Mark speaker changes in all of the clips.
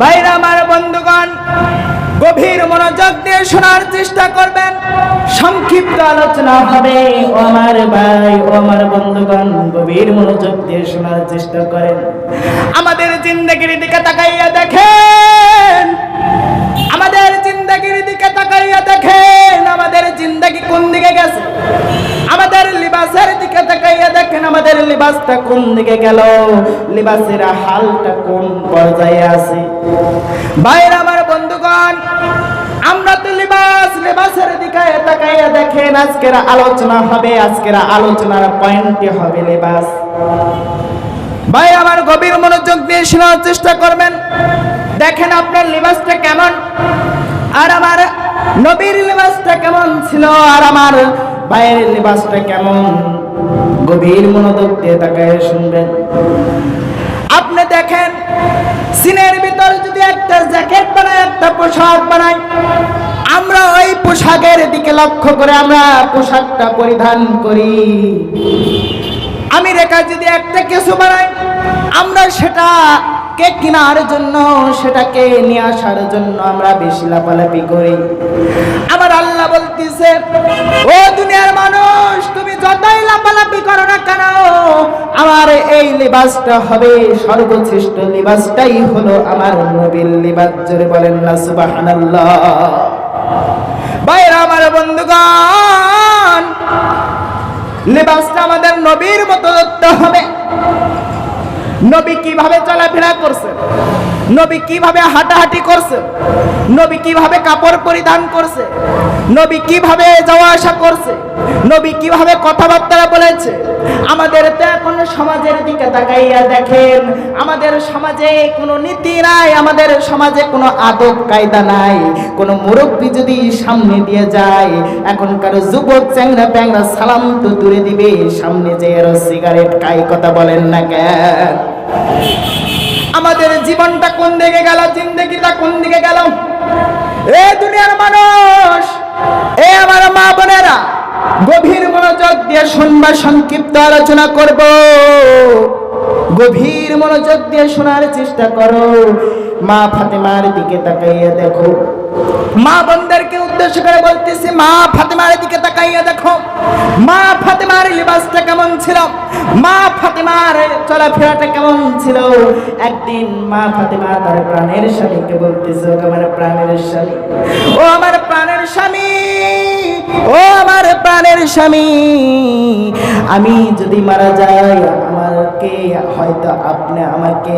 Speaker 1: ভাইরা আমার, বন্ধুগণ, গভীর মনোযোগ দিয়ে শোনার চেষ্টা করবেন। সংক্ষিপ্ত আলোচনা হবে। ও আমার ভাই, ও আমার বন্ধুগণ, গভীর মনোযোগ দিয়ে শোনার চেষ্টা করেন। আমাদের জিন্দেগির দিকে তাকাইয়া দেখেন, আমাদের জিন্দেগির দিকে তাকাইয়া দেখেন, আমাদের জিন্দেগি কোন দিকে গেছে। আমাদের লিবাসের দিকে তাকাইয়া দেখেন, আমাদের লিবাসটা কোন দিকে গেল, লিবাসের হালটা কোন পর্যায়ে আছে। ভাইরা আমার, বন্ধুগণ, আমরা তো লিবাসের দিকে তাকাইয়া দেখেন। আজকের আলোচনা হবে, আজকের আলোচনার পয়েন্টটি হবে লিবাস। ভাই আমার, গভীর মনোযোগ দিয়ে শোনার চেষ্টা করবেন। দেখেন আপনার লিবাসটা কেমন, আর আমার নবীর লিবাসটা কেমন ছিল, আর আমার ভাইয়ের লিবাসটা কেমন। গভীর মনোযোগ দিয়ে তাকাইয়া শুনবেন। আপনি দেখেন, সিনের ভিতর যদি একটা জ্যাকেট বানায়, একটা পোশাক বানায়, আমরা ওই পোশাকের দিকে লক্ষ্য করে আমরা পোশাকটা পরিধান করি। আমেরিকা যদি একটা কিছু বানায়, আমরা সেটাকে কেনার জন্য, সেটাকে নিয়ে আসার জন্য আমরা বেশি লাফালাফি করি। আমার আল্লাহ বলতেছে, ও দুনিয়ার মানুষ, তুমি যতই লাফালাফি করো না কেন, আমার এই লিবাসটা হবে সর্বশ্রেষ্ঠ লিবাসটাই হলো আমার নবীর লিবাস। জোরে বলেন না সুবহানাল্লাহ। ভাইরা আমার, বন্ধুগণ, লিবাসটা আমাদের নবীর মতো ধরতে হবে। নবী কিভাবে চলাফেরা করছে, নবী কিভাবে হাঁটাহাঁটি করছে, নবী কিভাবে কাপড় পরিধান করছে, নবী কিভাবে যাওয়া আসা করছে, নবী কিভাবে কথাবার্তা বলেছে। আমাদের তো এখন সমাজের দিকে তাকাইয়া দেখেন, আমাদের সমাজে কোনো নীতি নাই, আমাদের সমাজে কোনো আদব কায়দা নাই। কোনো মুরব্বী যদি সামনে দিয়ে যায়, এখনকার যুবক চ্যাংরা প্যাংরা সালাম তো দূরে দিবে, সামনে যে আরো সিগারেট খাই, কথা বলেন না কেন। আমাদের জীবনটা কোন দিকে গেল, জিন্দেগিটা কোন দিকে গেল। এ দুনিয়ার মানুষ, এ আমার মা বোনেরা, গভীর মনোযোগ দিয়ে শুনবা। সংক্ষিপ্ত আলোচনা করব, গভীর মনোযোগ দিয়ে শোনার চেষ্টা করো। মা ফাতেমার দিকে তাকাইয়া দেখো। মা বোনদেরকে উদ্দেশ্য করে বলতেছি, মা ফাতেমার দিকে তাকাইয়া দেখো। মা ফাতেমার লিবাসটা কেমন ছিল, মা ফাতেমার চলাফেরাটা কেমন ছিল। একদিন মা ফাতেমা তার প্রাণের স্বামীকে বলতেছে, ও আমার প্রাণের স্বামী, ও আমার প্রাণের স্বামী, ও আমার প্রাণের স্বামী, আমি যদি মারা যাই, আমাকে হয়তো আপনি আমাকে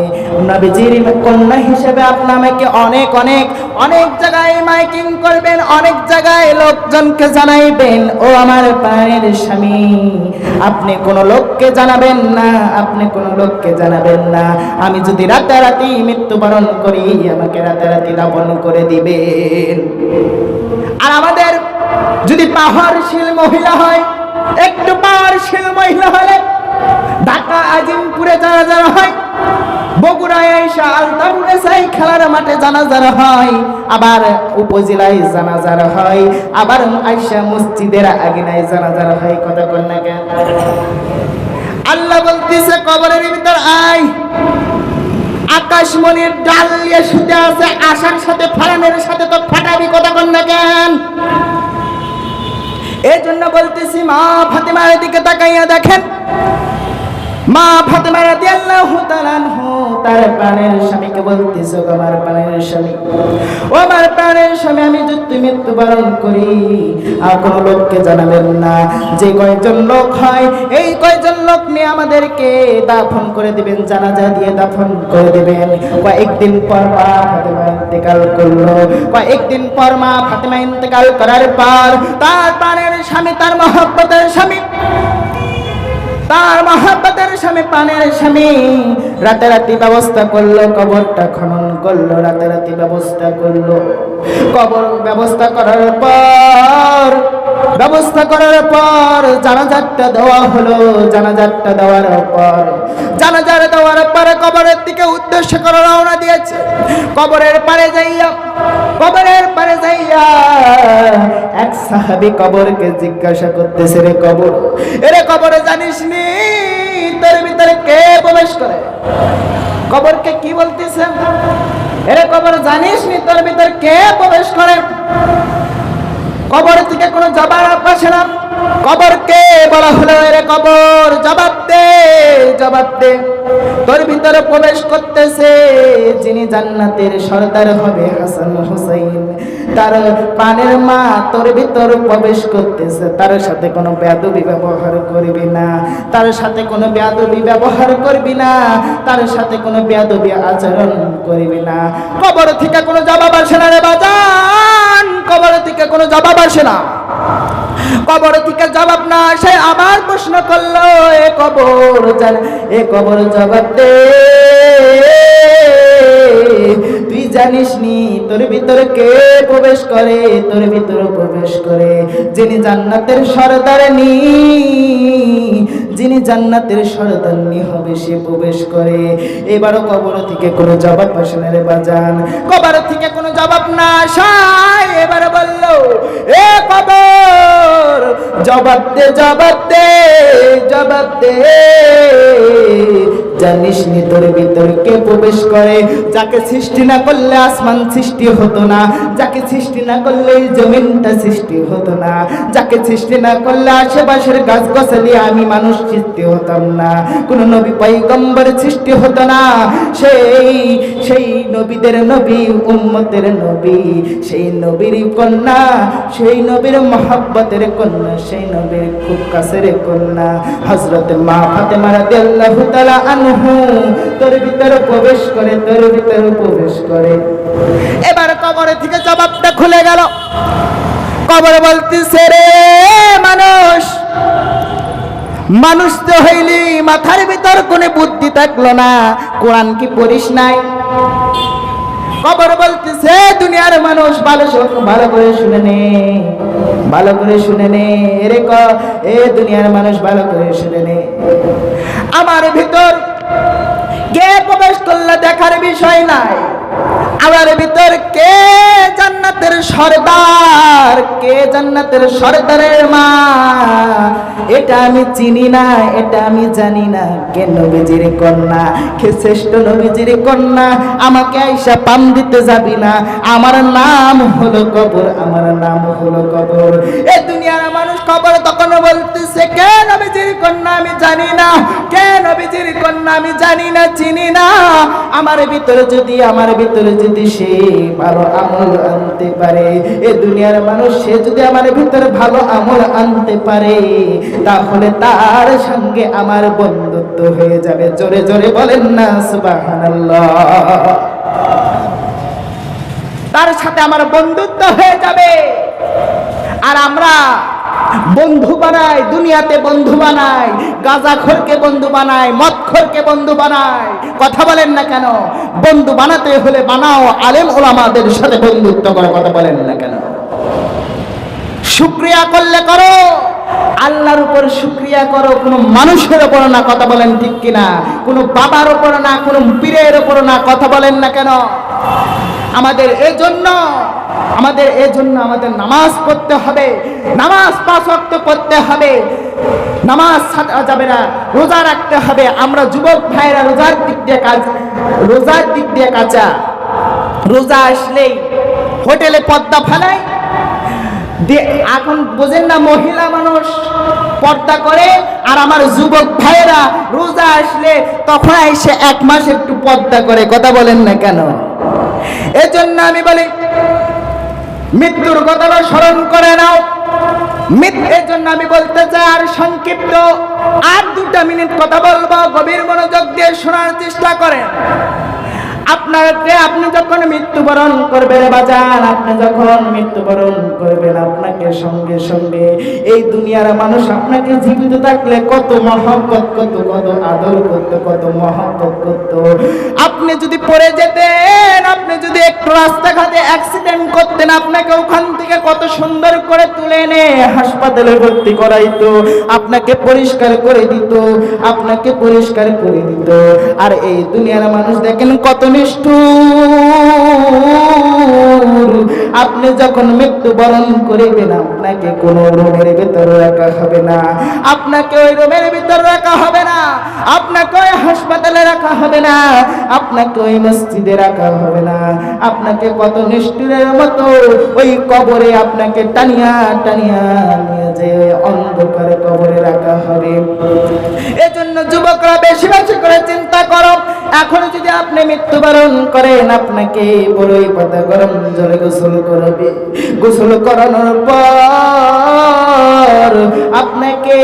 Speaker 1: নবীজির কন্যা হিসেবে আপনি আমাকে অনেক অনেক অনেক জায়গায় মাইকিং করবেন, অনেক জায়গায় লোকজনকে জানাইবেন। ও আমার প্রাণের স্বামী, আপনি কোনো লোককে জানাবেন না, আপনি কোনো লোককে জানাবেন না। আমি যদি রাতারাতি মৃত্যুবরণ করি, আমাকে রাতারাতি দাফন করে দিবেন। আর আমাদের যদি পাহাড়শীল মহিলা হয়, একটু পাহাড়শীল মহিলা হলে ঢাকা আজিমপুরে জানাজা হয়, বগুড়ায় আইসা আলতাপুরে সাই খেলার মাঠে জানাজা হয়, আবার উপজেলায় জানাজা হয়, আবার আইসা মসজিদের আগিনায় জানাজা হয়। কথা বল না কেন? আল্লাহ বলতেছে, কবরের ভিতর আয়, আকাশমণির ডাল নিয়ে শুতে আছে, আশার সাথে ফারানের সাথে তো ফাটাবি। কথা বল না কেন? এই জন্য বলতেছি, মা ফাতেমার দিকে তাকাইয়া দেখেন। মা ফাতেমা রাদিয়াল্লাহু তাআলা আনহা তার প্রাণের স্বামীকে বলতেছে, আমার প্রাণের স্বামী, ও আমার প্রাণের স্বামী, আমি যদি মৃত্যুবরণ করি, আর কোনো লোককে জানাবেন না। যে কয়জন লোক হয়, এই কয়জন লোক নিয়ে আমাদেরকে দাফন করে দিবেন, জানাজা দিয়ে দাফন করে দিবেন। কয়েকদিন পর মা ফাতেমা ইন্তেকাল করলো। কয়েকদিন পর মা ফাতেমা ইন্তেকাল করার পর তার প্রাণের স্বামী, তার মহব্বতের স্বামী, তার মহব্বতের স্বামী, প্রাণের স্বামী রাতারাতি ব্যবস্থা করলো, কবরটা খনন করলো, রাতারাতি ব্যবস্থা করলো। কবর ব্যবস্থা করার পর জানাজারটা দেওয়া হলো। জানাজারটা দেওয়ার পর কবরের দিকে উদ্দেশ্য করে রওনা দিয়েছে। কবরের পারে যাইয়া এক সাহাবী কবরকে জিজ্ঞাসা করতেছে, রে কবরে জানিস নি তোর ভিতরে কে প্রবেশ করে? কবরকে কি বলতেছে? এরে কবর জানিস নি তোর ভিতর কে প্রবেশ করে? কবর থেকে কোনো জবাব আসে না। কবরকে বলা হলো, রে কবর জবাব দে, জবাব দে। তোর ভিতরে প্রবেশ করতেছে যিনি জান্নাতের সর্দার হবে, হাসান হুসাইন, তার প্রাণের মা তোর ভিতর প্রবেশ করতেছে। তার সাথে কোনো বেয়াদবি ব্যবহার করবি না, তার সাথে কোনো বেয়াদবি ব্যবহার করবি না, তার সাথে কোনো বেয়াদবি আচরণ করবি না। কবর থেকে কোনো জবাব আসে না রে বাজান, কবর থেকে কোনো জবাব আসে না। কবর থেকে জবাব না আসে, আবার প্রশ্ন করলো, এ কবর জান, এ কবর জবাব দে, তুই জানিস নি তোর ভিতরে কে প্রবেশ করে? তোর ভিতরে প্রবেশ করে যিনি জান্নাতের সরদারনি, যিনি জান্নাতের সরদারনি হবে সে প্রবেশ করে। এবারও কবর থেকে কোনো জবাব আসে না রে বাজান। কবর থেকে কোনো জবাব না আসায় এবারে বলল, এ কবর জবাব দে, জবাব দে, জবাব দে, জানিস নি তোর ভিতর কে প্রবেশ করে? যাকে সৃষ্টি না করলে আসমান সৃষ্টি হতো না, যাকে সৃষ্টি না করলে এই জমিনটা সৃষ্টি হতো না, যাকে সৃষ্টি না করলে আশেপাশের গাছ গাছালি আমি মানুষ সৃষ্টি হতাম না, কোন নবী পয়গম্বর সৃষ্টি হতো না। সেই নবীদের নবী, উম্মতের নবী, সেই নবীর কন্যা, সেই নবীর মহব্বতের কন্যা, সেই নবীর খুব কাছের কন্যা হযরত মা ফাতেমা রাদিয়াল্লাহু তাআলা আনহু তোর ভিতরে প্রবেশ করে, তোর ভিতরে প্রবেশ করে। এবার কবর থেকে জবাবটা খুলে গেল। কবর বলতেছে, রে মানুষ, মানুষ তো হইলি, মাথার ভিতর কোনো বুদ্ধি থাকলো না, কোরআন কি পড়িস নাই? কবর বলতেছে, দুনিয়ার মানুষ ভালো করে শুনে নে, ভালো করে শুনে নে রে, এ দুনিয়ার মানুষ ভালো করে শুনে নে, আমার ভিতর কে প্রবেশ করলে দেখার বিষয় নাই, আমার ভিতর কে জান্নাতের সরদার, কে জান্নাতের সরদারের মা, এটা আমি চিনি না, এটা আমি জানি না। কে নবীজির কন্যা, কে শ্রেষ্ঠ নবীজির কন্যা, আমাকে আইসা পাম দিতে যাবি না। আমার নাম হলো কবর, আমার নাম হলো কবর। এ দুনিয়ার মানুষ কবর তখন বলতেছে, কে নবীজির কন্যা আমি জানি না, কে নবীজির কন্যা আমি জানি না, চিনি না। আমার ভিতরে যদি সে ভালো আমল আনতে পারে, এ দুনিয়ার মানুষ সে যদি আমার ভিতরে ভালো আমল আনতে পারে, তাহলে তার সঙ্গে আমার বন্ধুত্ব হয়ে যাবে। জোরে জোরে বলেন না সুবহানাল্লাহ। তার সাথে আমার বন্ধুত্ব হয়ে যাবে। আর আমরা বন্ধু বানাই, দুনিয়াতে বন্ধু বানাই, গাঁজাখোরকে বন্ধু বানাই, মদখোরকে বন্ধু বানাই। কথা বলেন না কেন? বন্ধু বানাতে হলে বানাও আলেম ওলামাদের সাথে বন্ধুত্ব করো। কথা বলেন না কেন? শুকরিয়া করলে করো, আল্লাহর উপর শুকরিয়া করো, কোনো মানুষের উপর না। কথা বলেন ঠিক কিনা? কোনো বাবার উপর না, কোনো পীরের উপর না। কথা বলেন না কেন? আমাদের এজন্য আমাদের নামাজ পড়তে হবে, নামাজ 5 ওয়াক্ত পড়তে হবে, নামাজ ছাড়া যাবে না, রোজা রাখতে হবে। আমরা যুবক ভাইরা রোজার দিক দিয়ে কাঁচা। রোজা আসলেই হোটেলে পর্দা ফেলাই। এখন বোঝেন না, মহিলা মানুষ পর্দা করে, আর আমার যুবক ভাইরা রোজা আসলে তখন এসে 1 মাস একটু পর্দা করে। কথা বলেন না কেন? এজন্য আমি বলি, মৃত্যুর কথাটা স্মরণ করে নাও। এর জন্য আমি বলতে চাই, আর সংক্ষিপ্ত আর 2 মিনিট কথা বলবো, গভীর মনোযোগ দিয়ে শোনার চেষ্টা করেন। আপনি যখন মৃত্যুবরণ করবেন বাজান, আপনি যখন মৃত্যুবরণ করবেন, আপনাকে সঙ্গে সঙ্গে এই দুনিয়ার মানুষ আপনাকে জীবিত থাকলে কত মহব্বত করত, কত আদর করত, কত মহব্বত করত। আপনি যদি পড়ে যেতেন, আপনি যদি একটু রাস্তাঘাটে অ্যাক্সিডেন্ট করতেন, আপনাকে ওখান থেকে কত সুন্দর করে তুলে এনে হাসপাতালে ভর্তি করাইতো, আপনাকে পরিষ্কার করে দিত, আপনাকে পরিষ্কার করে দিত। আর এই দুনিয়ার মানুষ দেখেন কত নিষ্ঠুর। আপনি যখন মৃত্যুবরণ করিবেন আপনাকে কোনো রুমের ভিতরে রাখা হবে না, আপনাকে ওই রুমের ভিতরে রাখা হবে না, আপনাকে ওই হাসপাতালে রাখা হবে না, আপনাকে ওই মসজিদে রাখা হবে না, আপনাকে কত নিষ্ঠুরের মতো ওই কবরে আপনাকে টানিয়া টানিয়া নিয়ে যে ওই অন্ধকার কবরে রাখা হবে। এজন্য যুবকরা বেশি বেশি করে চিন্তা করো, এখন যদি আপনি মৃত্যুবরণ করেন আপনাকে বড়ই পাতা গরম জলে গোসল করবে, গোসল করানোর পর আপনাকে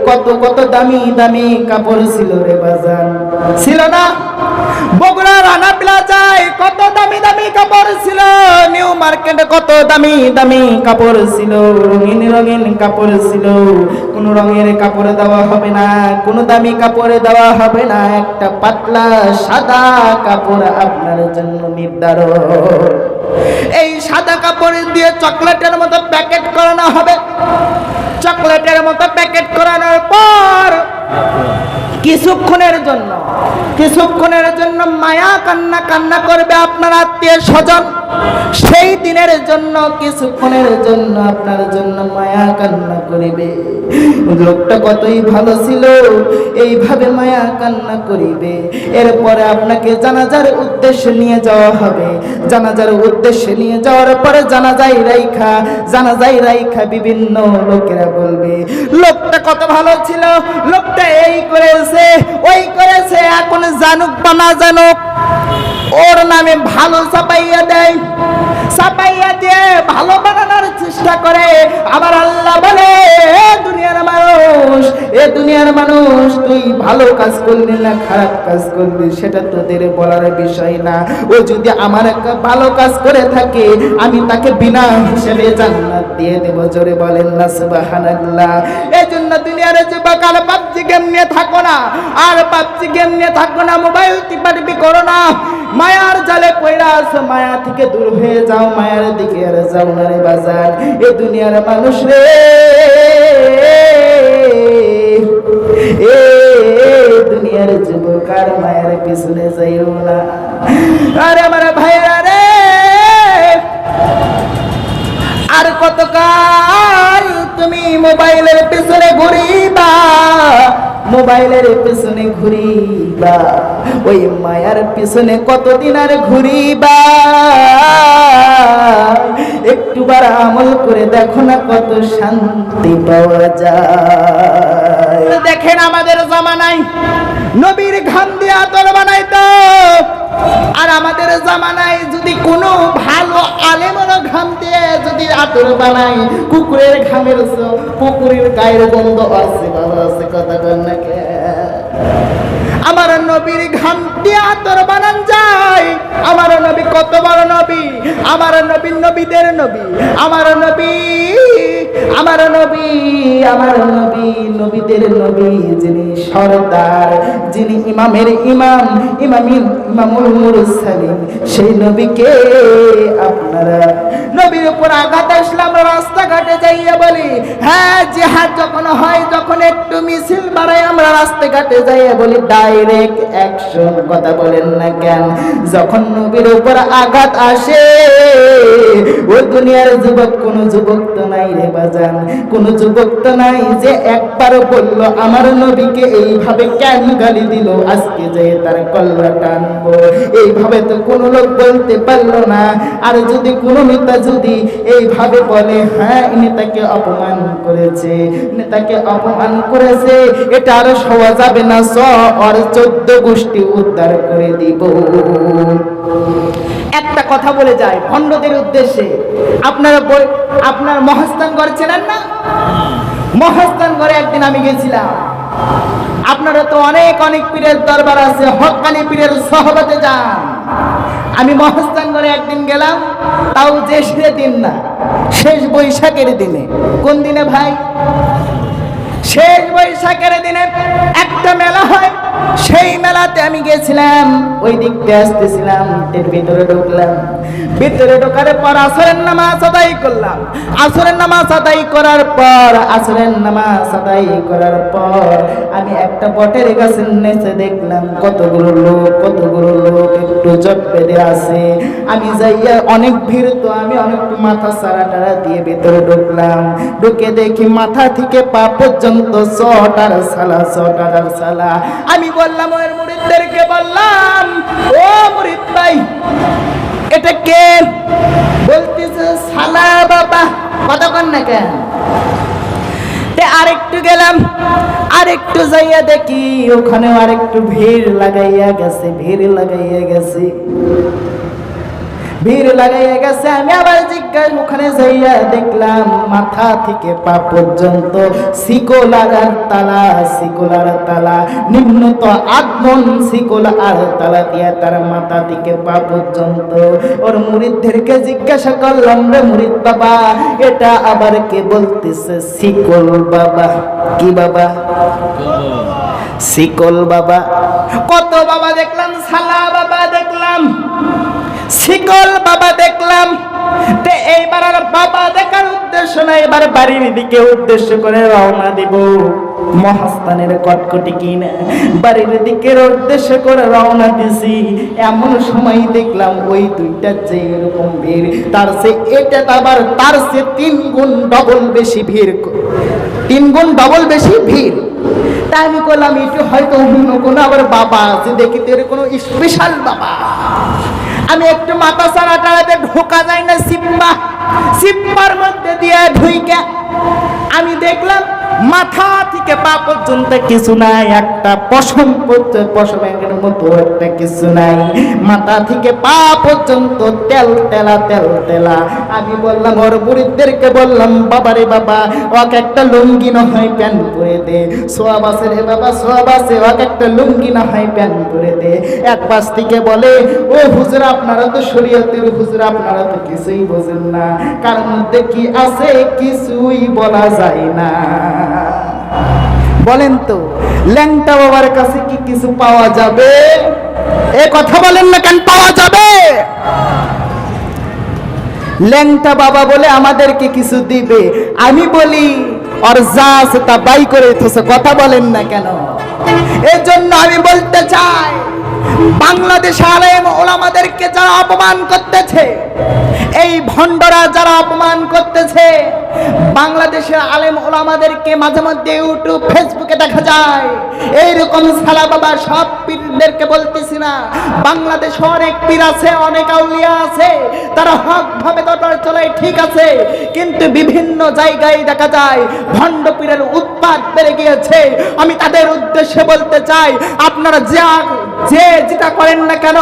Speaker 1: কত কত দামি দামি কাপড় ছিল রে বাজান, ছিল না? বগুড়া রানা প্লাজায় কত দামি দামি কাপড় ছিল, নিউ মার্কেটে কত দামি দামি কাপড় ছিল, রঙিন রঙিন কাপড় ছিল। কোন রঙের কাপড় দেওয়া হবে না, কোন দামি কাপড়ে দেওয়া হবে না, একটা পাতলা সাদা কাপড় আপনার জন্য নির্ধারণ। এই সাদা কাপড় দিয়ে চকলেটের মতো প্যাকেট করানো হবে, চকলেটের মতো প্যাকেট করানোর পর কিছুক্ষণের জন্য মায়া কান্না কান্না করবে আপনার আত্মীয় স্বজন, সেই দিনের জন্য কিছুক্ষণের জন্য আপনার জন্য মায়া কান্না করিবে। লোকটা কতই ভালো ছিল, এইভাবে মায়া কান্না করিবে। এরপরে আপনাকে জানাজার উদ্দেশ্যে নিয়ে যাওয়া হবে, জানাজার উদ্দেশ্যে নিয়ে যাওয়ার পরে জানাজাই রাইখা বিভিন্ন লোকেরা বলবে লোকটা কত ভালো ছিল, লোকটা এই করেছে ওই করেছে, এখন জানুক বা না জানুক ওর নামে ভালো চাপাইয়া দেয়, চাপাইয়া দিয়ে ভালো বানানোর চেষ্টা করে। আবার আল্লাহ বলে এ দুনিয়ার মানুষ তুই ভালো কাজ করলি না খারাপ কাজ করলি সেটা তোদের বলার বিষয় না, ও যদি আমার একটা ভালো কাজ করে থাকে আমি তাকে বিনা হিসেবে জান্নাত দিয়ে দেব। জোরে বলেন না সুবহানাল্লাহ। এজন্য দুনিয়ার যুবক আর পাবজি গেম নিয়ে থাকো না, আর পাবজি গেম নিয়ে থাকো না, মোবাইল টিপাটিপি করো না, মায়ার জালে পয়রা আছো, মায়া থেকে দূর হয়ে যাও, মায়ার দিকে আর যাও না রে বাজার। এ দুনিয়ার মানুষ রে, এ দুনিয়ার যুবক আর মায়ের পিছনে যাইও না। আরে আমার ভাইরা রে, আর কতকাল তুমি মোবাইলের পিছনে ঘুরিবা, মোবাইলের পিছনে ঘুরিবা, ওই মায়ার পিছনে কতদিন আর ঘুরিবা? একটুবার আমল করে দেখো না কত শান্তি পাওয়া যায়। দেখেন আমাদের জামানায় নবীর ঘাম দিয়ে আতর বানাইতো, আর আমাদের জামানায় যদি কোনো ভালো আলেমের ঘাম দিয়ে যদি আতর বানাই, কুকুরের ঘামের কুকুরের গায়ের গন্ধ আছে, ভালো আছে, কথা বল না কে? আমার নবীর ঘাম দিয়ে আতর বানান যায়। আমার নবী কত বড় নবী, আমার নবী নবীদের নবী, আমার নবী নবীদের নবী, যিনি সরদার, যিনি ইমামের ইমাম, ইমামুল মুরসালিন, সেই নবীকে আপনারা নবীর উপর আঘাত আসলে আমরা রাস্তাঘাটে যাইয়া বলি হ্যাঁ জিহাদ যখন হয়, যখন একটু মিছিল বাড়াই আমরা রাস্তাঘাটে যাইয়া বলি ডাইরেক্ট অ্যাকশন, কথা বলেন না কেন? যখন নবীর উপর আঘাত আসে ওই দুনিয়ার যুবক, কোন যুবক তো নাই রে বাজান, কোন যুবক তো নাই যে একবার বললো আমার নবীকে এইভাবে কেন গালি দিল, আজকে যে তার কল্লা টানবো, এইভাবে তো কোন লোক বলতে পারলো না। আর যদি কোন নেতা যদি এইভাবে বলে হ্যাঁ নেতাকে অপমান করেছে, নেতাকে অপমান করেছে, এটা আর সওয়া যাবে না, আর 14 গোষ্ঠী উদ্ধার করে দিব। একটা কথা বলে যায় ভণ্ডদের উদ্দেশ্যে, আপনার মহাস্থানগড় চেনেন না? মহাস্থানগড়ে একদিন আমি গেছিলাম, আপনারা তো অনেক অনেক পীরের দরবার আছে, হক্কানি পীরের সহবতে যান। আমি মহাস্থানগড়ে একদিন গেলাম, তাও জ্যৈষ্ঠের দিন না, শেষ বৈশাখের দিনে। কোন দিনে ভাই? শেষ বৈশাখের দিনে একটা মেলা হয়, সেই মেলাতে আমি গেছিলাম। ওই দিক দিয়ে আসতেছিলাম, এর ভিতরে ঢুকলাম। ভিতরে ঢোকার পর আসরের নামাজ আদায় করলাম। আসরের নামাজ আদায় করার পর আমি একটা বটের গাছের নিচে দেখলাম কতগুলো লোক একটু জট বেঁধে আছে। আমি যাইয়া অনেক ভিড়, তো আমি অনেকটু মাথা সারা দিয়ে ভিতরে ঢুকলাম। ঢুকে দেখি মাথা থেকে পা পর্যন্ত চটার সালা। আমি বললাম ওর মুরিদদেরকে, বললাম ও মুরিদ ভাই, এটা কে? বলতেছে সালা বাবা। কথা কন না কেন? আরেকটু গেলাম, আরেকটু যাইয়া দেখি ওখানে আরেকটু ভিড় লাগাইয়া গেছে। আমি আবার জিজ্ঞাসা, ওখানে যাইয়া দেখলাম মাথা থেকে পা পর্যন্ত শিকল আর তালা, নিম্নত আগমন শিকল আর তালা দিয়া তার মাথা থেকে পা পর্যন্ত। ওর মুরিদদেরকে জিজ্ঞাসা করলাম, রে মুরিদ বাবা, এটা আবার কে বলতেছে শিকল বাবা? কি বাবা? শিকল বাবা। কত বাবা দেখলাম, সালা বাবা দেখলাম, শিকল বাবা দেখলাম। এইবার আর বাবা দেখার উদ্দেশ্য না, এবার বাড়ির দিকে উদ্দেশ্য করে রওনা দিব। মহাস্থানের কটকটি কিনা বাড়ির দিকে উদ্দেশ্য করে রওনা দিছি। এমন সময় দেখলাম ওই দুইটা যে এরকম ভিড়, তার সে 3 গুণ ডবল বেশি ভিড়, 3 গুণ ডবল বেশি ভিড়। তাই আমি বললাম একটু হয়তো অন্য কোনো আবার বাবা আছে, দেখি তো এর কোনো স্পেশাল বাবা। আমি একটু মাথা সারাটাতে ঢোকা যায় না, সিম্বার মধ্যে দিয়ে ঢুইকে আমি দেখলাম মাথা থেকে পা পর্যন্ত কিছু নাই, একটা পশমের মতো একটা কিছু নাই। মাথা থেকে পা পর্যন্ত তেল তেলা। আমি বললাম ওর মুরিদদেরকে, বললাম বাবারে বাবা, ওকে একটা লুঙ্গি না হয় প্যান্ট পরে দে। সোয়াব আছে রে বাবা, সোয়াব আছে, ওকে একটা লুঙ্গি না হয় প্যান্ট পরে দে। এক পাশ থেকে বলে, ও হুজুর আপনারা তো শরীয়তের হুজুর, আপনারা তো কিছুই বোঝেন না, কার মধ্যে কি আছে কিছুই বলা যায় না। বলেন তো ল্যাংটা বাবার কাছে কি কিছু পাওয়া যাবে? এ কথা বলেন না কেন? পাওয়া যাবে? ল্যাংটা বাবা বলে আমাদেরকে কিছু দিবে? আমি বলি আর যা আছে তা বাই করে দিতেছে। কথা বলেন না কেন? এই জন্য আমি বলতে চাই, বাংলাদেশে আলেম ওলামাদেরকে যারা অপমান করতেছে, এই ভণ্ডরা যারা অপমান করতেছে, বাংলাদেশের আলেম ওলামাদেরকে মাঝে মধ্যে ইউটিউব ফেসবুকে দেখা যায় এইরকম সালা বাবা। সব পীরদেরকে বলতেছি না, বাংলাদেশে অনেক পীর আছে, অনেক আউলিয়া আছে, তারা হক ভাবে দরবার চলে, ঠিক আছে, কিন্তু বিভিন্ন জায়গায় দেখা যায় ভণ্ড পীরের উৎপাত বেড়ে গিয়েছে। আমি তাদের উদ্দেশ্যে বলতে চাই, আপনারা যে যেটা করেন না কেন,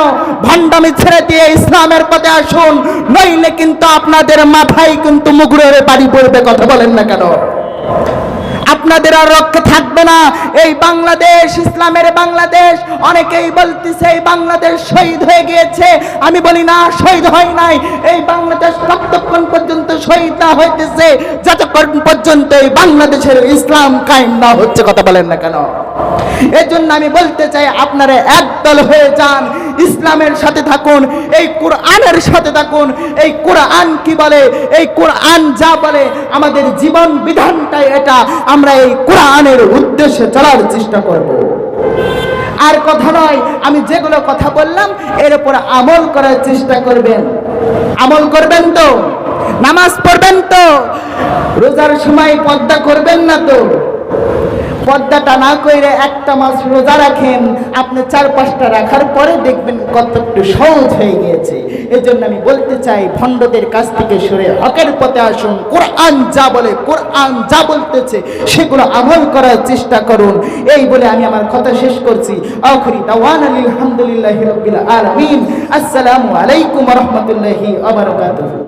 Speaker 1: ভণ্ডামি ছেড়ে দিয়ে ইসলামের পথে আসুন, নইলে কিন্তু আপনাদের মাথায় কিন্তু মুগুরের বাড়ি পড়বে। কথা বলেন না কেন? আপনাদের আর রক্ষা থাকবে না। এই বাংলাদেশ ইসলামের বাংলাদেশ। অনেকেই বলতেছে এই বাংলাদেশ শহীদ হয়ে গিয়েছে। আমি বলি না, শহীদ হয় নাই। এই বাংলাদেশ ততক্ষণ পর্যন্ত শহীদ না হইতেছে যতক্ষণ পর্যন্ত এই বাংলাদেশের ইসলাম কায়েম না হচ্ছে। কথা বলেন না কেন? এই জন্য আমি বলতে চাই, আপনারা একদল হয়ে যান, ইসলামের সাথে থাকুন, এই কোরআনের সাথে থাকুন। এই কোরআন কি বলে, এই কোরআন যা বলে, আমাদের জীবন বিধানটাই এটা। আমরা এই কোরআনের উদ্দেশ্যে চলার চেষ্টা করব। আর কথা নয়, আমি যেগুলো কথা বললাম এর উপর আমল করার চেষ্টা করবেন। আমল করবেন তো? নামাজ পড়বেন তো? রোজার সময় পর্দা করবেন না তো? পর্দাটা না করে একটা মাস রোজা রাখেন, আপনি 4-5টা রাখার পরে দেখবেন কত একটু সহজ হয়ে গিয়েছে। এই জন্য আমি বলতে চাই, ভণ্ডদের কাছ থেকে সরে হকের পথে আসুন। কোরআন যা বলে, কোরআন যা বলতেছে সেগুলো আমল করার চেষ্টা করুন। এই বলে আমি আমার কথা শেষ করছি। আখিরি দাওয়ানা আলহামদুলিল্লাহি রাব্বিল আলামিন। আসসালামু আলাইকুম ওয়া রাহমাতুল্লাহি ওয়া বারাকাতুহু।